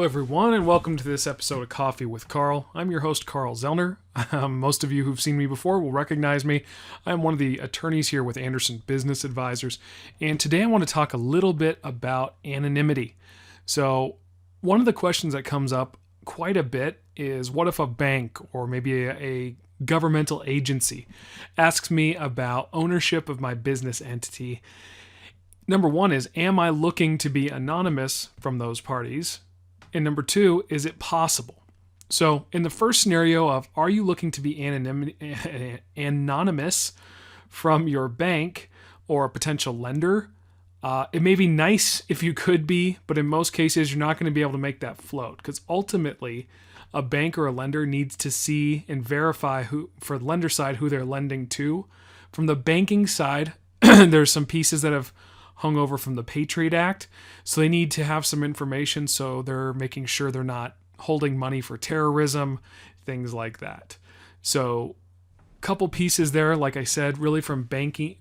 everyone, and welcome to this episode of Coffee with Carl. I'm your host, Carl Zoellner. Most of you who've seen me before will recognize me. I'm one of the attorneys here with Anderson Business Advisors, and today I want to talk a little bit about anonymity. So, one of the questions that comes up quite a bit is, what if a bank or maybe a governmental agency asks me about ownership of my business entity? Number one is, am I looking to be anonymous from those parties? And number two, is it possible? So in the first scenario of, are you looking to be anonymous from your bank or a potential lender? It may be nice if you could be, but in most cases, you're not going to be able to make that float, because ultimately a bank or a lender needs to see and verify who, for the lender side, who they're lending to. From the banking side, there's some pieces that have hung over from the Patriot Act. So they need to have some information, so they're making sure they're not holding money for terrorism, things like that. So a couple pieces there, like I said, really from banking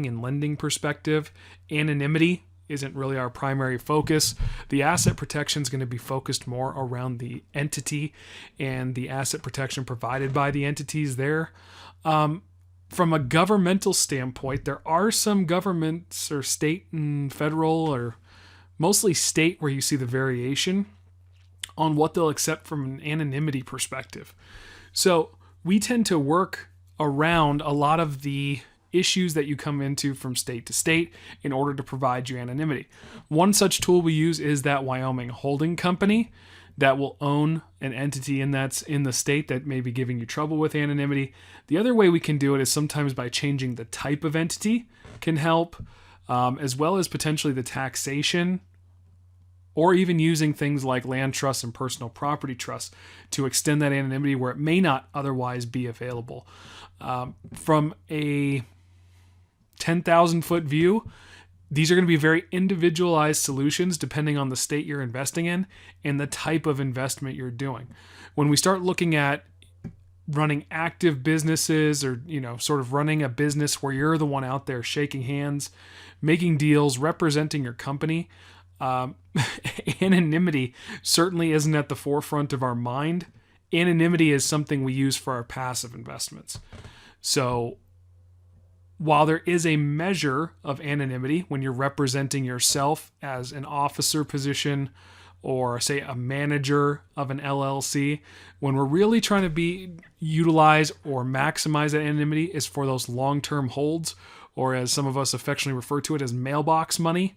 and lending perspective. Anonymity isn't really our primary focus. The asset protection is going to be focused more around the entity and the asset protection provided by the entities there. From a governmental standpoint, there are some governments or state and federal, or mostly state, where you see the variation on what they'll accept from an anonymity perspective. So we tend to work around a lot of the issues that you come into from state to state in order to provide you anonymity. One such tool we use is that Wyoming holding company that will own an entity, and that's in the state that may be giving you trouble with anonymity. The other way we can do it is sometimes by changing the type of entity can help, as well as potentially the taxation, or even using things like land trusts and personal property trusts to extend that anonymity where it may not otherwise be available. From a 10,000 foot view, these are going to be very individualized solutions depending on the state you're investing in and the type of investment you're doing. When we start looking at running active businesses, or, sort of running a business where you're the one out there shaking hands, making deals, representing your company, anonymity certainly isn't at the forefront of our mind. Anonymity is something we use for our passive investments. So while there is a measure of anonymity when you're representing yourself as an officer position or, say, a manager of an LLC, when we're really trying to utilize or maximize that anonymity is for those long-term holds, or as some of us affectionately refer to it as mailbox money.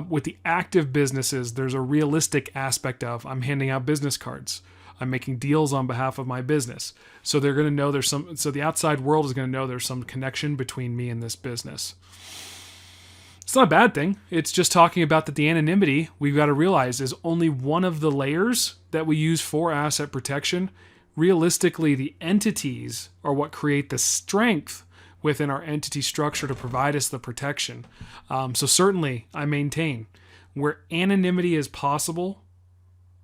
With the active businesses, there's a realistic aspect of, I'm handing out business cards, I'm making deals on behalf of my business. So they're going to know so the outside world is going to know there's some connection between me and this business. It's not a bad thing. It's just talking about that the anonymity, we've got to realize, is only one of the layers that we use for asset protection. Realistically, the entities are what create the strength within our entity structure to provide us the protection. So certainly, I maintain, where anonymity is possible,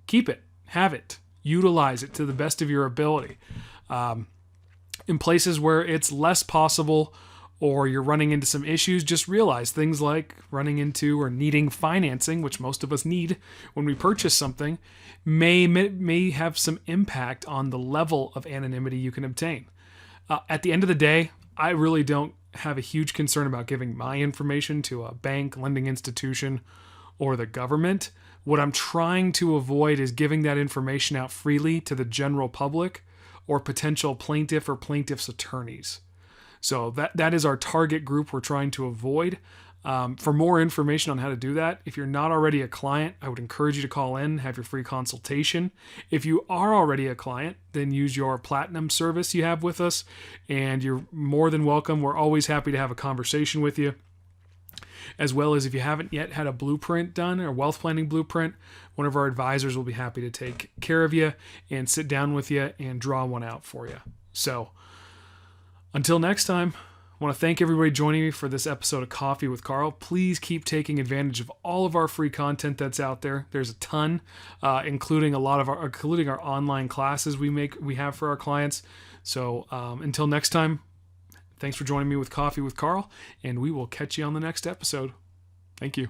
keep it, have it. Utilize it to the best of your ability. In places where it's less possible, or you're running into some issues, just realize things like running into or needing financing, which most of us need when we purchase something, may have some impact on the level of anonymity you can obtain. At the end of the day, I really don't have a huge concern about giving my information to a bank, lending institution, or the government. What I'm trying to avoid is giving that information out freely to the general public or potential plaintiff or plaintiff's attorneys. So that is our target group we're trying to avoid. For more information on how to do that, if you're not already a client, I would encourage you to call in, have your free consultation. If you are already a client, then use your platinum service you have with us, and you're more than welcome. We're always happy to have a conversation with you. As well as if you haven't yet had a blueprint done, or wealth planning blueprint, one of our advisors will be happy to take care of you and sit down with you and draw one out for you. So until next time, I want to thank everybody joining me for this episode of Coffee with Carl. Please keep taking advantage of all of our free content that's out there. There's a ton, including our online classes we have for our clients. So until next time, thanks for joining me with Coffee with Carl, and we will catch you on the next episode. Thank you.